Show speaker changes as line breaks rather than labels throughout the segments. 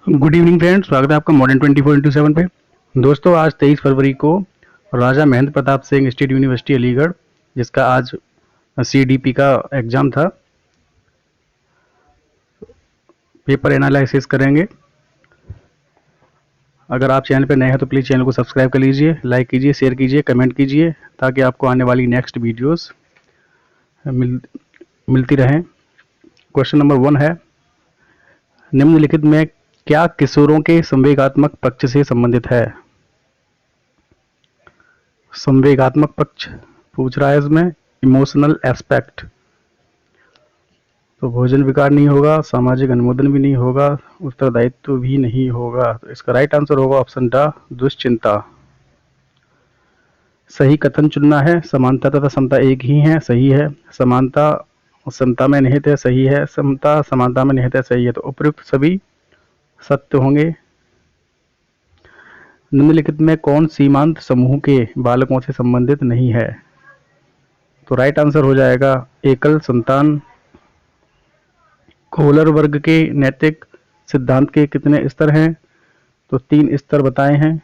Good evening friends, स्वागत है आपका मॉडर्न 24/7 पे। दोस्तों, आज 23 फरवरी को राजा महेंद्र प्रताप सिंह स्टेट यूनिवर्सिटी अलीगढ़, जिसका आज CDP का एग्ज़ाम था, पेपर एनालिसिस करेंगे। अगर आप चैनल पर नए हैं तो प्लीज़ चैनल को सब्सक्राइब कर लीजिए, लाइक कीजिए, शेयर कीजिए, कमेंट कीजिए, ताकि आपको आने वाली नेक्स्ट वीडियोस मिलती रहें। क्वेश्चन नंबर 1 है, निम्नलिखित में क्या किशोरों के संवेगात्मक पक्ष से संबंधित है? संवेगात्मक पक्ष पूछ रहा है इसमें, इमोशनल एस्पेक्ट। तो भोजन विकार नहीं होगा, सामाजिक अनुमोदन भी नहीं होगा, उत्तरदायित्व भी नहीं होगा। तो इसका राइट आंसर होगा ऑप्शन ड, दुश्चिंता। सही कथन चुनना है। समानता तथा समता एक ही है, सही है। समानता समता में निहित है, सही है। समता समानता में निहित है, सही है। तो उपयुक्त सभी सत्य होंगे। निम्नलिखित में कौन सीमांत समूह के बालकों से संबंधित नहीं है? तो राइट आंसर हो जाएगा एकल संतान। कोहलर वर्ग के नैतिक सिद्धांत के कितने स्तर हैं? तो 3 स्तर बताए हैं।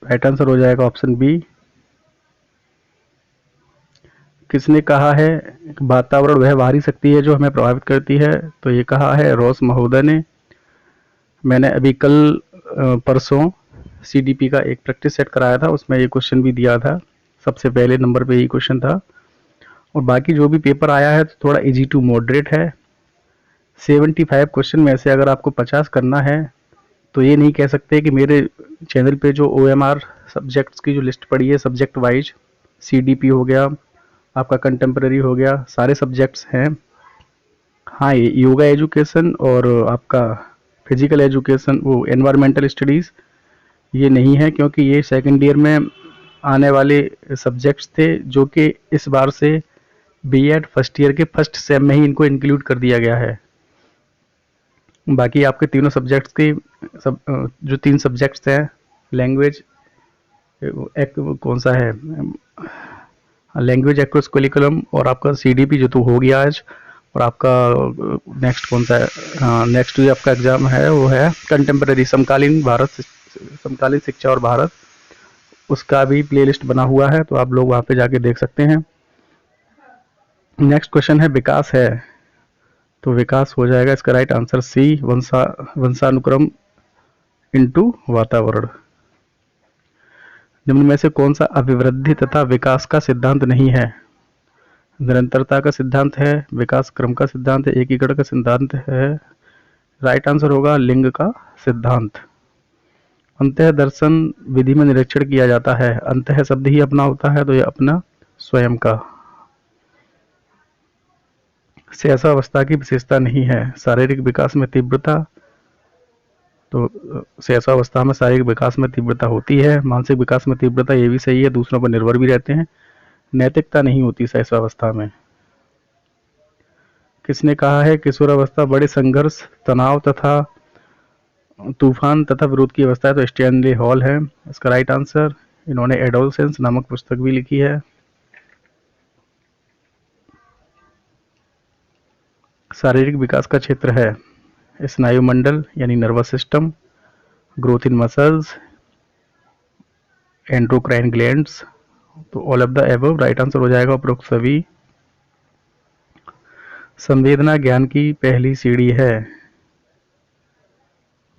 राइट आंसर हो जाएगा ऑप्शन बी। किसने कहा है वातावरण वह बाहरी शक्ति है जो हमें प्रभावित करती है? तो ये कहा है रॉस महोदय ने। मैंने अभी कल परसों CDP का एक प्रैक्टिस सेट कराया था, उसमें ये क्वेश्चन भी दिया था। सबसे पहले नंबर पे यही क्वेश्चन था, और बाकी जो भी पेपर आया है तो थोड़ा इजी टू मॉडरेट है। 75 क्वेश्चन में से अगर आपको 50 करना है तो ये नहीं कह सकते कि मेरे चैनल पे जो OMR सब्जेक्ट्स की जो लिस्ट पड़ी है सब्जेक्ट वाइज, CDP हो गया, आपका कंटेम्प्रेरी हो गया, सारे सब्जेक्ट्स हैं। हाँ, ये योगा एजुकेशन और आपका फिजिकल एजुकेशन, वो एनवायरमेंटल स्टडीज़, ये नहीं है, क्योंकि ये सेकेंड ईयर में आने वाले सब्जेक्ट्स थे, जो कि इस बार से B.Ed फर्स्ट ईयर के फर्स्ट सेम में ही इनको इंक्लूड कर दिया गया है। बाकी आपके तीनों सब्जेक्ट्स की जो 3 सब्जेक्ट्स हैं, लैंग्वेज एक कौन सा है, लैंग्वेज एक्रोस करिकुलम, और आपका CDP जो तो हो गया आज, और आपका नेक्स्ट कौन सा है, हाँ नेक्स्ट जो आपका एग्जाम है वो है कंटेम्प्रेरी, समकालीन शिक्षा और भारत। उसका भी प्लेलिस्ट बना हुआ है, तो आप लोग वहाँ पे जाके देख सकते हैं। नेक्स्ट क्वेश्चन है विकास है, तो विकास हो जाएगा इसका राइट आंसर सी, वंशानुक्रम इनटू वातावरण। निम्न में से कौन सा अभिवृद्धि तथा विकास का सिद्धांत नहीं है? निरंतरता का सिद्धांत है, विकास क्रम का सिद्धांत है, एकीकरण का सिद्धांत है। राइट आंसर होगा लिंग का सिद्धांत। अंतः दर्शन विधि में निरीक्षण किया जाता है, अंतः शब्द ही अपना होता है, तो ये अपना स्वयं का। सहसावस्था की विशेषता नहीं है, शारीरिक विकास में तीव्रता। तो सहसावस्था में शारीरिक विकास में तीव्रता होती है, मानसिक विकास में तीव्रता, ये भी सही है, दूसरों पर निर्भर भी रहते हैं। नैतिकता नहीं होती सहसावस्था में। किसने कहा है किशोरावस्था बड़े संघर्ष, तनाव तथा तूफान तथा विरोध की अवस्था है? तो स्टैनली हॉल है इसका राइट आंसर। इन्होंने एडोलसेंस नामक पुस्तक भी लिखी है। शारीरिक विकास का क्षेत्र है स्नायु मंडल यानी nervous system, growth in muscles, endocrine glands. तो all of the above right answer हो जाएगा उपरोक्त सभी। संवेदना ज्ञान की पहली सीढ़ी है,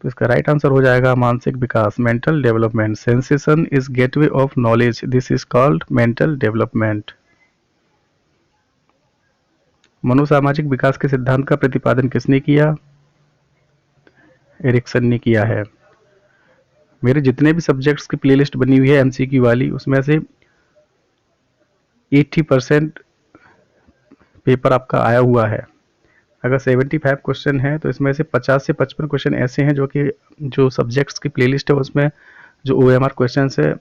तो इसका राइट आंसर हो जाएगा मानसिक विकास, mental development. Sensation is gateway of knowledge, this is called mental development. मनोसामाजिक विकास के सिद्धांत का प्रतिपादन किसने किया? एरिक्सन ने किया है। मेरे जितने भी सब्जेक्ट्स की प्लेलिस्ट बनी हुई है MCQ वाली, उसमें से 80% पेपर आपका आया हुआ है। अगर 75 क्वेश्चन है तो इसमें से 50 से 55 क्वेश्चन ऐसे हैं जो कि जो सब्जेक्ट्स की प्लेलिस्ट है उसमें जो OMR क्वेश्चन है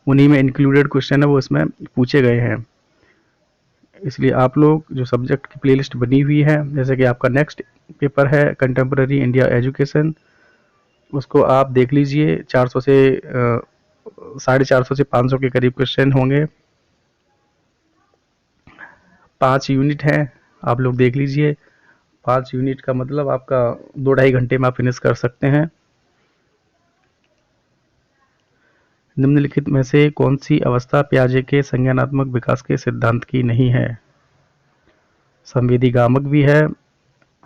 उन्हीं में इंक्लूडेड क्वेश्चन है, वो इसमें पूछे गए हैं। इसलिए आप लोग जो सब्जेक्ट की प्लेलिस्ट बनी हुई है, जैसे कि आपका नेक्स्ट पेपर है कंटेम्प्रेरी इंडिया एजुकेशन, उसको आप देख लीजिए। 400 से 450 से 500 के करीब क्वेश्चन होंगे, 5 यूनिट हैं, आप लोग देख लीजिए। 5 यूनिट का मतलब आपका 2-2.5 घंटे में आप फिनिश कर सकते हैं। निम्नलिखित में से कौन सी अवस्था पियाजे के संज्ञानात्मक विकास के सिद्धांत की नहीं है? संवेदीगामक भी है,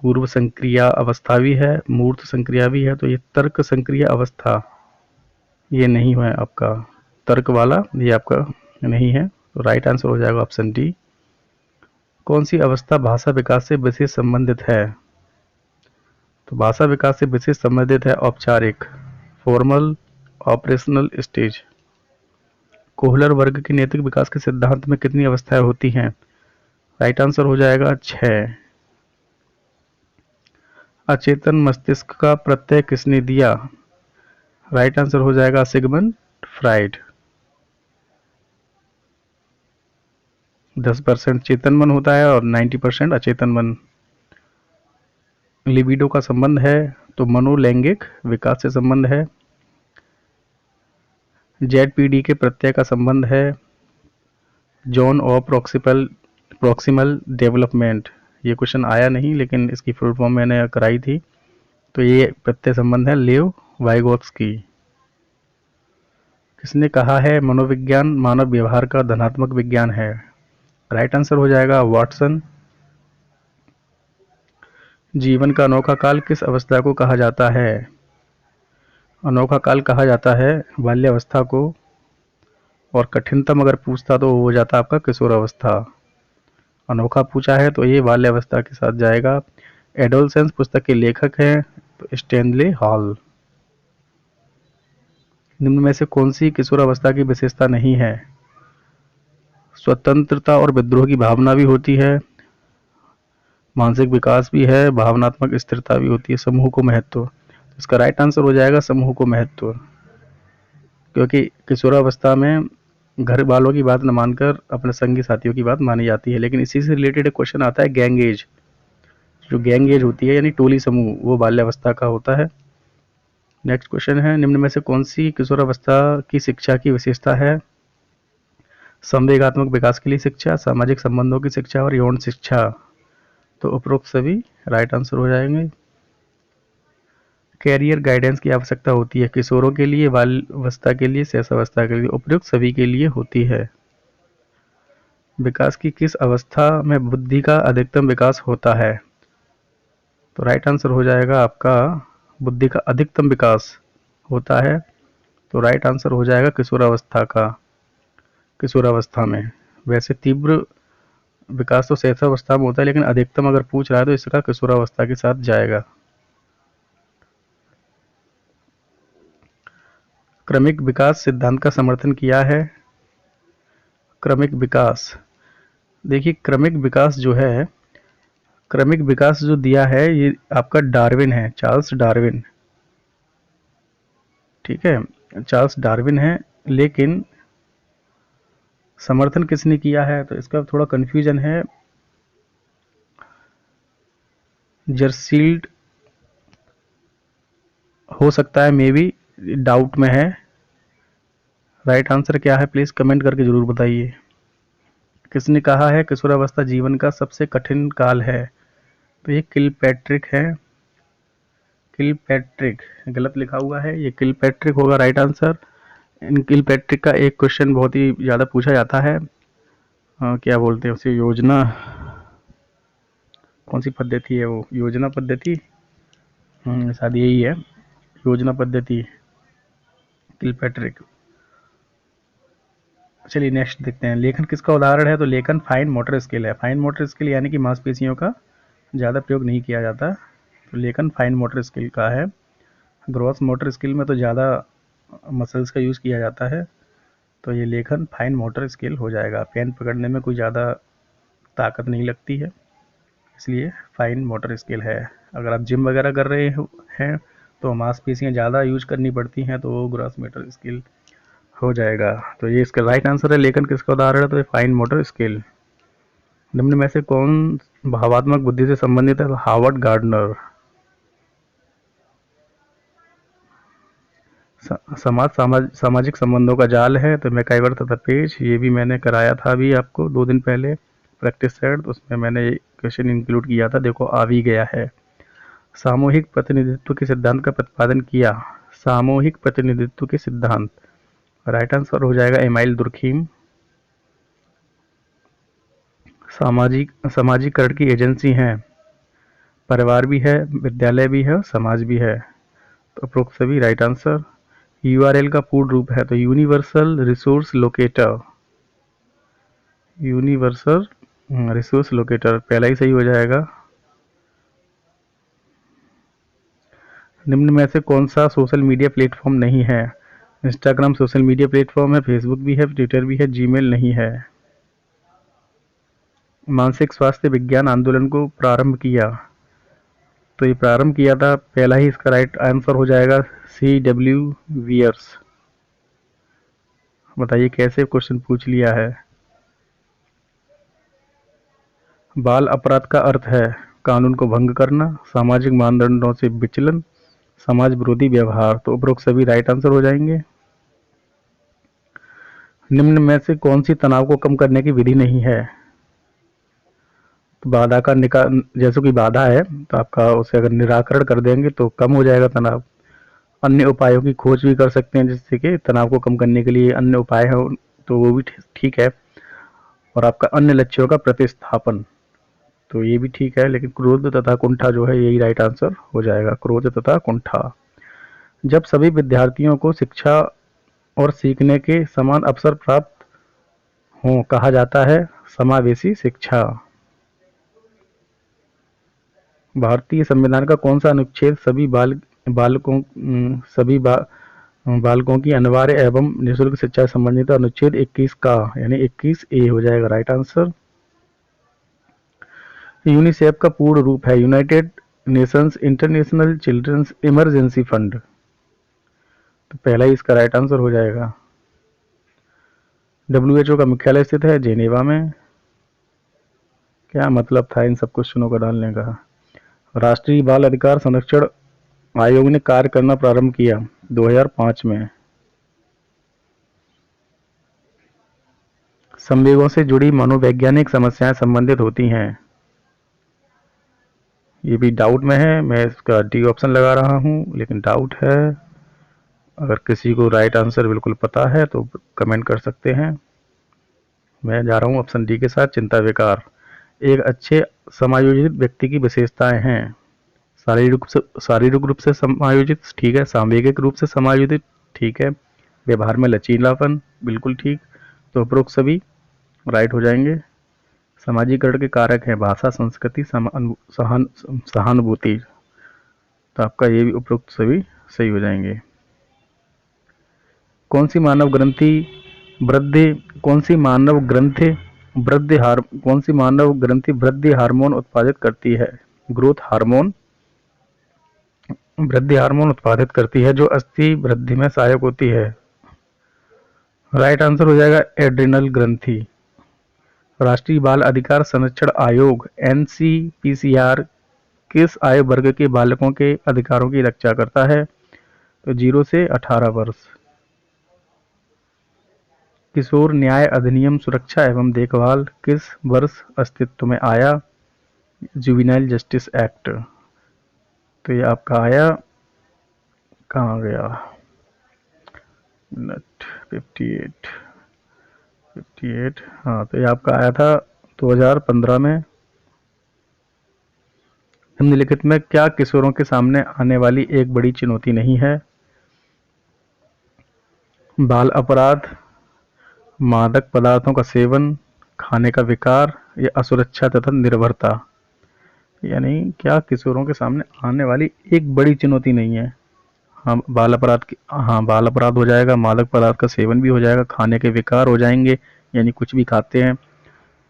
पूर्व संक्रिया अवस्था भी है, मूर्त संक्रिया भी है, तो ये तर्क संक्रिया अवस्था ये नहीं है आपका। तर्क वाला ये आपका नहीं है, तो राइट आंसर हो जाएगा ऑप्शन डी। कौन सी अवस्था भाषा विकास से विशेष संबंधित है? तो भाषा विकास से विशेष संबंधित है औपचारिक, फॉर्मल, ऑपरेशनल स्टेज। कोहलर वर्ग के नैतिक विकास के सिद्धांत में कितनी अवस्थाएं होती हैं? राइट आंसर हो जाएगा 6। अचेतन मस्तिष्क का प्रत्यय किसने दिया? राइट आंसर हो जाएगा सिगमंड फ्राइड। 10% चेतन मन होता है और 90% अचेतन मन। लिबिडो का संबंध है तो मनोलैंगिक विकास से संबंध है। जेडपीडी के प्रत्यय का संबंध है जोन ऑफ प्रॉक्सिमल डेवलपमेंट। ये क्वेश्चन आया नहीं लेकिन इसकी फुल फॉर्म मैंने कराई थी। तो ये प्रत्यय संबंध है लेव वाइगोत्स्की। किसने कहा है मनोविज्ञान मानव व्यवहार का धनात्मक विज्ञान है? राइट आंसर हो जाएगा वाटसन। जीवन का अनोखा काल किस अवस्था को कहा जाता है? अनोखा काल कहा जाता है बाल्यावस्था को, और कठिनतम अगर पूछता तो हो जाता आपका किशोर अवस्था। अनोखा पूछा है तो ये बाल्यावस्था के साथ जाएगा। एडोलसेंस पुस्तक के लेखक हैं तो स्टैनले हॉल। निम्न में से कौन सी किशोर अवस्था की विशेषता नहीं है? स्वतंत्रता और विद्रोह की भावना भी होती है, मानसिक विकास भी है, भावनात्मक स्थिरता भी होती है, समूह को महत्व। इसका राइट आंसर हो जाएगा समूह को महत्व, क्योंकि किशोरावस्था में घर वालों की बात न मानकर अपने संगी साथियों की बात मानी जाती है। लेकिन इसी से रिलेटेड एक क्वेश्चन आता है गैंग एज। जो गैंग एज होती है यानी टोली समूह, वो बाल्यावस्था का होता है। नेक्स्ट क्वेश्चन है निम्न में से कौन सी किशोरावस्था की शिक्षा की विशेषता है? संवेगात्मक विकास के लिए शिक्षा, सामाजिक संबंधों की शिक्षा और यौन शिक्षा। तो उपरोक्त सभी राइट आंसर हो जाएंगे। कैरियर गाइडेंस की आवश्यकता होती है किशोरों के लिए, बाल्यावस्था के लिए, शैशवावस्था के लिए, उपयुक्त सभी के लिए होती है। विकास की किस अवस्था में बुद्धि का अधिकतम विकास होता है? तो राइट आंसर हो जाएगा आपका बुद्धि का अधिकतम विकास होता है, तो राइट आंसर हो जाएगा किशोरावस्था का, किशोरावस्था में। वैसे तीव्र विकास तो शैशवावस्था में होता है, लेकिन अधिकतम अगर पूछ रहा है तो इसका किशोरावस्था के साथ जाएगा। क्रमिक विकास सिद्धांत का समर्थन किया है। क्रमिक विकास, देखिए क्रमिक विकास जो है, क्रमिक विकास जो दिया है ये आपका डार्विन है, चार्ल्स डार्विन। ठीक है, चार्ल्स डार्विन है, लेकिन समर्थन किसने किया है तो इसका थोड़ा कंफ्यूजन है। जर्सील्ड हो सकता है, मे बी, डाउट में है। राइट आंसर क्या है प्लीज कमेंट करके जरूर बताइए। किसने कहा है किशोरावस्था जीवन का सबसे कठिन काल है? तो ये किलपैट्रिक है। किलपैट्रिक गलत लिखा हुआ है, ये किलपैट्रिक होगा राइट आंसर। इन किलपैट्रिक का एक क्वेश्चन बहुत ही ज़्यादा पूछा जाता है, क्या बोलते हैं उसे, योजना, कौन सी पद्धति है वो, योजना पद्धति, शायद यही है, योजना पद्धति, किलपैट्रिक। चलिए नेक्स्ट देखते हैं, लेखन किसका उदाहरण है? तो लेखन फाइन मोटर स्किल है। फाइन मोटर स्किल यानी कि मांसपेशियों का ज़्यादा प्रयोग नहीं किया जाता, तो लेखन फाइन मोटर स्किल का है। ग्रॉस मोटर स्किल में तो ज़्यादा मसल्स का यूज़ किया जाता है, तो ये लेखन फाइन मोटर स्किल हो जाएगा। पेन पकड़ने में कोई ज़्यादा ताकत नहीं लगती है, इसलिए फाइन मोटर स्किल है। अगर आप जिम वगैरह कर रहे हैं तो मांसपेशियाँ ज़्यादा यूज करनी पड़ती हैं, तो वो ग्रॉस मोटर स्किल हो जाएगा। तो ये इसका राइट आंसर है, लेखन किसका उदाहरण है? तो ये फाइन मोटर स्किल। निम्न में से कौन भावात्मक बुद्धि से संबंधित है? तो हावर्ड गार्डनर। सामाजिक संबंधों का जाल है तो मैकाइवर तथा पेज, ये भी मैंने कराया था अभी आपको 2 दिन पहले। प्रैक्टिस सेट, तो उसमें मैंने क्वेश्चन इंक्लूड किया था, देखो आ भी गया है। सामूहिक प्रतिनिधित्व के सिद्धांत का प्रतिपादन किया। सामूहिक प्रतिनिधित्व के सिद्धांत, राइट आंसर हो जाएगा एमाइल दुर्खीम। सामाजिकरण की एजेंसी हैं, परिवार भी है, विद्यालय भी है और समाज भी है, तो उपरोक्त सभी राइट आंसर। यूआरएल का पूर्ण रूप है तो universal resource locator, universal resource locator पहला ही सही हो जाएगा। निम्न में से कौन सा सोशल मीडिया प्लेटफॉर्म नहीं है? इंस्टाग्राम सोशल मीडिया प्लेटफॉर्म है, फेसबुक भी है, ट्विटर भी है, जीमेल नहीं है। मानसिक स्वास्थ्य विज्ञान आंदोलन को प्रारंभ किया, तो ये प्रारंभ किया था, पहला ही इसका राइट आंसर हो जाएगा C.W. वियर्स। बताइए कैसे क्वेश्चन पूछ लिया है। बाल अपराध का अर्थ है कानून को भंग करना, सामाजिक मानदंडों से विचलन, समाज विरोधी व्यवहार, तो उपरोक्त सभी राइट आंसर हो जाएंगे। निम्न में से कौन सी तनाव को कम करने की विधि नहीं है? तो बाधा का जैसे कि बाधा है तो आपका उसे अगर निराकरण कर देंगे तो कम हो जाएगा तनाव। अन्य उपायों की खोज भी कर सकते हैं, जिससे कि तनाव को कम करने के लिए अन्य उपाय हो तो वो भी ठीक है। और आपका अन्य लक्ष्यों का प्रतिस्थापन, तो ये भी ठीक है, लेकिन क्रोध तथा कुंठा जो है यही राइट आंसर हो जाएगा, क्रोध तथा कुंठा। जब सभी विद्यार्थियों को शिक्षा और सीखने के समान अवसर प्राप्त हों कहा जाता है समावेशी शिक्षा। भारतीय संविधान का कौन सा अनुच्छेद बालकों की अनिवार्य एवं निःशुल्क शिक्षा संबंधित अनुच्छेद 21 का, यानी 21A हो जाएगा राइट आंसर। यूनिसेफ का पूर्ण रूप है United Nations International Children's Emergency Fund, तो पहला ही इसका राइट आंसर हो जाएगा। WHO का मुख्यालय स्थित है जेनेवा में। क्या मतलब था इन सब क्वेश्चनों का डालने का? राष्ट्रीय बाल अधिकार संरक्षण आयोग ने कार्य करना प्रारंभ किया 2005 में। संवेगों से जुड़ी मनोवैज्ञानिक समस्याएं संबंधित होती हैं, ये भी डाउट में है, मैं इसका डी ऑप्शन लगा रहा हूं, लेकिन डाउट है। अगर किसी को राइट आंसर बिल्कुल पता है तो कमेंट कर सकते हैं। मैं जा रहा हूं ऑप्शन डी के साथ, चिंता विकार। एक अच्छे समायोजित व्यक्ति की विशेषताएं हैं, शारीरिक रूप से समायोजित, ठीक है, सामवेगिक रूप से समायोजित, ठीक है, व्यवहार में लचीलापन, बिल्कुल ठीक, तो उपरोक्त सभी राइट हो जाएंगे। सामाजिकरण के कारक हैं भाषा, संस्कृति, सहानुभूति, तो आपका ये भी उपरोक्त सभी सही हो जाएंगे। कौन सी मानव ग्रंथि वृद्धि हार्मोन उत्पादित करती है? ग्रोथ हार्मोन वृद्धि हार्मोन उत्पादित करती है जो अस्थि वृद्धि में सहायक होती है। राइट आंसर हो जाएगा एड्रिनल ग्रंथि। राष्ट्रीय बाल अधिकार संरक्षण आयोग NCPCR किस आयु वर्ग के बालकों के अधिकारों की रक्षा करता है? तो 0 से 18 वर्ष। किशोर न्याय अधिनियम सुरक्षा एवं देखभाल किस वर्ष अस्तित्व में आया? जुवेनाइल जस्टिस एक्ट, तो ये आपका आया, कहाँ गया, 58, हाँ, तो ये आपका आया था 2015 में। निम्नलिखित में क्या किशोरों के सामने आने वाली एक बड़ी चुनौती नहीं है? बाल अपराध, मादक पदार्थों का सेवन, खाने का विकार या असुरक्षा तथा निर्भरता, यानी क्या किशोरों के सामने आने वाली एक बड़ी चुनौती नहीं है? हाँ, बाल अपराध हो जाएगा, मादक पदार्थ का सेवन भी हो जाएगा, खाने के विकार हो जाएंगे, यानी कुछ भी खाते हैं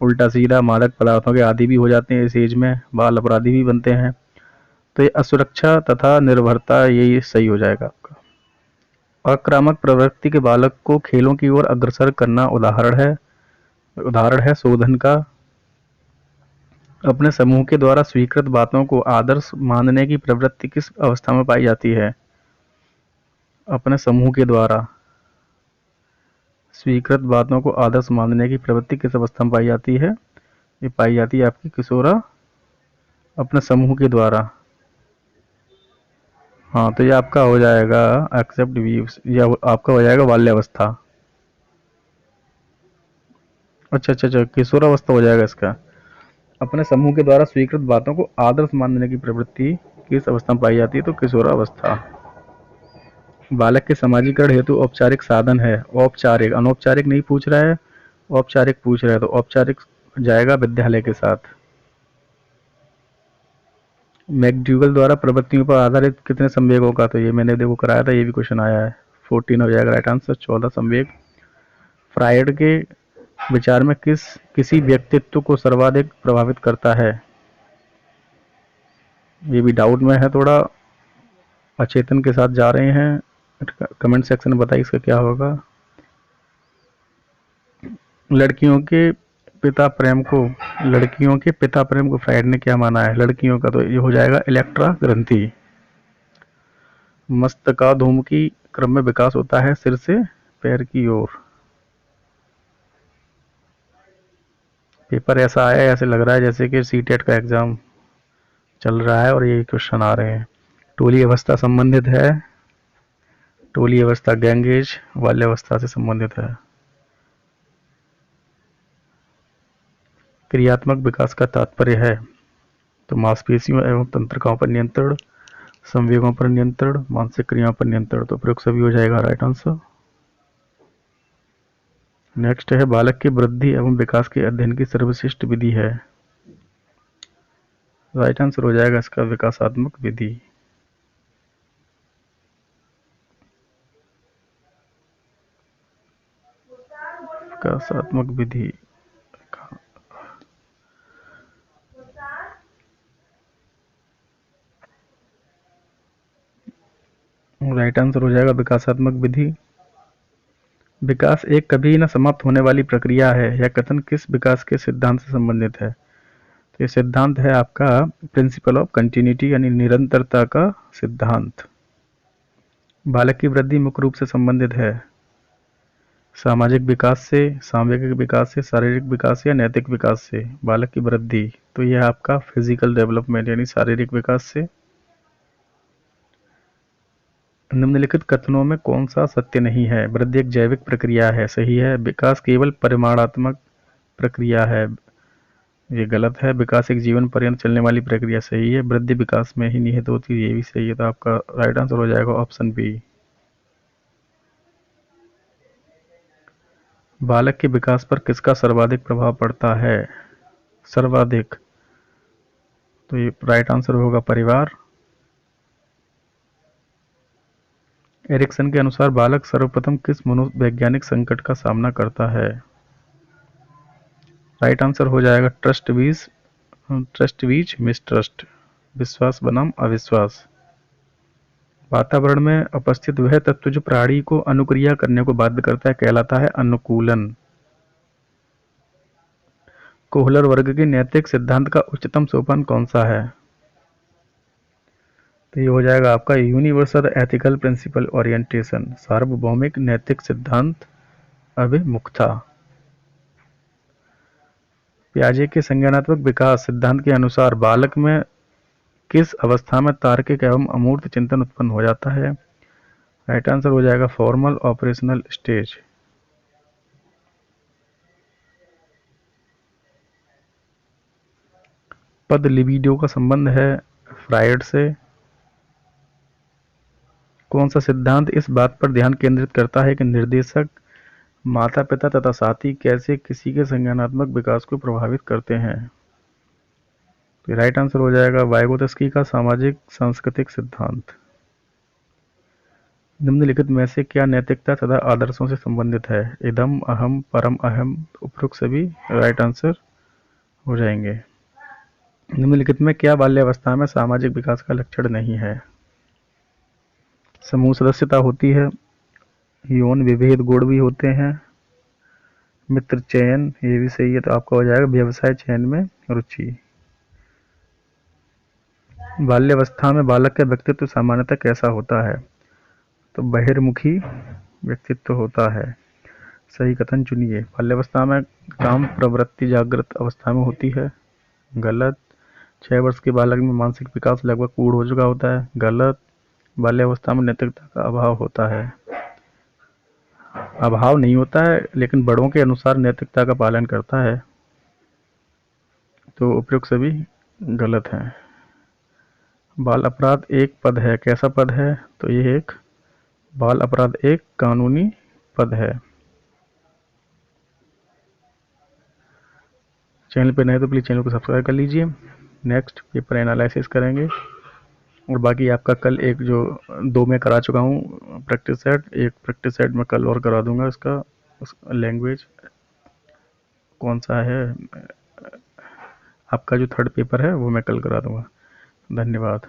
उल्टा सीधा, मादक पदार्थों के आदी भी हो जाते हैं, इस एज में बाल अपराधी भी बनते हैं, तो ये असुरक्षा तथा निर्भरता यही सही हो जाएगा आपका। आक्रामक प्रवृत्ति के बालक को खेलों की ओर अग्रसर करना उदाहरण है शोधन का। अपने समूह के द्वारा स्वीकृत बातों को आदर्श मानने की प्रवृत्ति किस अवस्था में पाई जाती है? अपने समूह के द्वारा स्वीकृत बातों को आदर्श मानने की प्रवृत्ति किस अवस्था में पाई जाती है? ये पाई जाती है आपकी किशोरा अपने समूह के द्वारा। हाँ, तो ये आपका हो जाएगा एक्सेप्ट व्यूज, ये आपका हो जाएगा बाल्यावस्था। अच्छा अच्छा अच्छा, किशोरावस्था हो जाएगा इसका। अपने समूह के द्वारा स्वीकृत बातों को आदर्श मानने की प्रवृत्ति किस अवस्था में पाई जाती है? तो किशोरावस्था। बालक के समाजीकरण हेतु औपचारिक साधन है। औपचारिक, अनौपचारिक नहीं पूछ रहा है, औपचारिक पूछ रहा है, तो औपचारिक जाएगा विद्यालय के साथ। मैकडूगल द्वारा प्रवृत्तियों पर आधारित कितने संवेगों का? तो ये मैंने देखो कराया था, ये भी क्वेश्चन आया है। 14 हो जाएगा राइट आंसर, 14 संवेग। फ्रायड के विचार में किसी व्यक्तित्व को सर्वाधिक प्रभावित करता है? ये भी डाउट में है थोड़ा, अचेतन के साथ जा रहे हैं। कमेंट सेक्शन में बताइए इसका क्या होगा। लड़कियों के पिता प्रेम को लड़कियों के पिता प्रेम को फ्रायड ने क्या माना है? लड़कियों का, तो ये हो जाएगा इलेक्ट्रा ग्रंथि। मस्तकाधूम की क्रम में विकास होता है सिर से पैर की ओर। पेपर ऐसा आया है, ऐसे लग रहा है जैसे कि सीटेट का एग्जाम चल रहा है और ये क्वेश्चन आ रहे हैं। टोली अवस्था संबंधित है, टोली अवस्था गैंग एज बाल्यावस्था से संबंधित है। क्रियात्मक विकास का तात्पर्य है, तो मांसपेशियों एवं तंत्रिकाओं पर नियंत्रण, संवेगों पर नियंत्रण, मानसिक क्रियाओं पर नियंत्रण। तो प्रयोग सभी हो जाएगा राइट आंसर। नेक्स्ट है बालक की वृद्धि एवं विकास के अध्ययन की सर्वश्रेष्ठ विधि है। राइट आंसर हो जाएगा इसका विकासात्मक विधि। विकासात्मक विधि राइट आंसर हो जाएगा विकासात्मक विधि। विकास एक कभी न समाप्त होने वाली प्रक्रिया है। यह कथन किस विकास के सिद्धांत से संबंधित है? तो ये सिद्धांत है आपका प्रिंसिपल ऑफ कंटिन्यूटी यानी निरंतरता का सिद्धांत। बालक की वृद्धि मुख्य रूप से संबंधित है सामाजिक विकास से, सांवेगिक विकास से, शारीरिक विकास से या नैतिक विकास से। बालक की वृद्धि, तो यह आपका फिजिकल डेवलपमेंट यानी शारीरिक विकास से। निम्नलिखित कथनों में कौन सा सत्य नहीं है? वृद्धि एक जैविक प्रक्रिया है, सही है। विकास केवल परिमाणात्मक प्रक्रिया है, ये गलत है। विकास एक जीवन पर्यंत चलने वाली प्रक्रिया, सही है। वृद्धि विकास में ही निहित होती है, ये भी सही है। तो आपका राइट आंसर हो जाएगा ऑप्शन बी। बालक के विकास पर किसका सर्वाधिक प्रभाव पड़ता है? सर्वाधिक, तो ये राइट आंसर होगा परिवार। एरिक्सन के अनुसार बालक सर्वप्रथम किस मनोवैज्ञानिक संकट का सामना करता है? राइट आंसर हो जाएगा ट्रस्ट बीच मिसट्रस्ट, विश्वास बनाम अविश्वास। वातावरण में उपस्थित वह तत्व जो प्राणी को अनुक्रिया करने को बाध्य करता है कहलाता है अनुकूलन। कोहलर वर्ग के नैतिक सिद्धांत का उच्चतम सोपान कौन सा है? तो ये हो जाएगा आपका यूनिवर्सल एथिकल प्रिंसिपल ओरिएंटेशन, सार्वभौमिक नैतिक सिद्धांत अभिमुखता। पियाजे के संज्ञानात्मक विकास सिद्धांत के अनुसार बालक में किस अवस्था में तार्किक एवं अमूर्त चिंतन उत्पन्न हो जाता है? राइट आंसर हो जाएगा फॉर्मल ऑपरेशनल स्टेज। पद लिबिडो का संबंध है फ्रायड से। कौन सा सिद्धांत इस बात पर ध्यान केंद्रित करता है कि निर्देशक, माता पिता तथा साथी कैसे किसी के संज्ञानात्मक विकास को प्रभावित करते हैं? तो राइट आंसर हो जाएगा वाइगोत्स्की का सामाजिक सांस्कृतिक सिद्धांत। निम्नलिखित में से क्या नैतिकता तथा आदर्शों से संबंधित है? इदम, अहम, परम अहम। उपरोक्त सभी राइट आंसर हो जाएंगे। निम्नलिखित में क्या बाल्यावस्था में सामाजिक विकास का लक्षण नहीं है? समूह सदस्यता होती है, यौन विभेद गुण भी होते हैं, मित्र चयन ये भी सही है। तो आपका हो जाएगा व्यवसाय चयन में रुचि। बाल्यावस्था में बालक का व्यक्तित्व सामान्यतः कैसा होता है? तो बहिर्मुखी व्यक्तित्व होता है। सही कथन चुनिए। बाल्यावस्था में काम प्रवृत्ति जागृत अवस्था में होती है। गलत। 6 वर्ष के बालक में मानसिक विकास लगभग पूर्ण हो चुका होता है। गलत। बाल्यावस्था में नैतिकता का अभाव होता है। अभाव नहीं होता है, लेकिन बड़ों के अनुसार नैतिकता का पालन करता है। तो उपयुक्त सभी गलत हैं। बाल अपराध एक पद है। कैसा पद है? तो ये एक बाल अपराध एक कानूनी पद है। चैनल पे नए तो प्लीज़ चैनल को सब्सक्राइब कर लीजिए। नेक्स्ट पेपर एनालिसिस करेंगे, और बाकी आपका कल एक जो 2 मैं करा चुका हूँ प्रैक्टिस सेट, एक प्रैक्टिस सेट मैं कल और करा दूंगा। इसका लैंग्वेज कौन सा है आपका जो 3rd पेपर है वो मैं कल करा दूंगा। धन्यवाद।